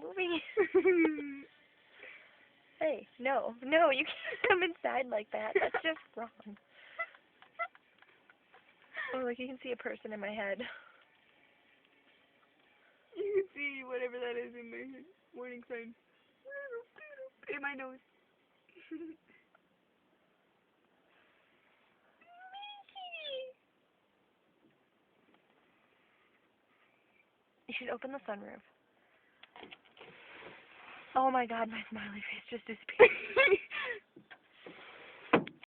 movie. Hey, no, you can't come inside like that. That's just wrong. Oh, look, you can see a person in my head. You can see whatever that is in my head. Warning sign. In my nose. You should open the sunroof. Oh my god, my smiley face just disappeared.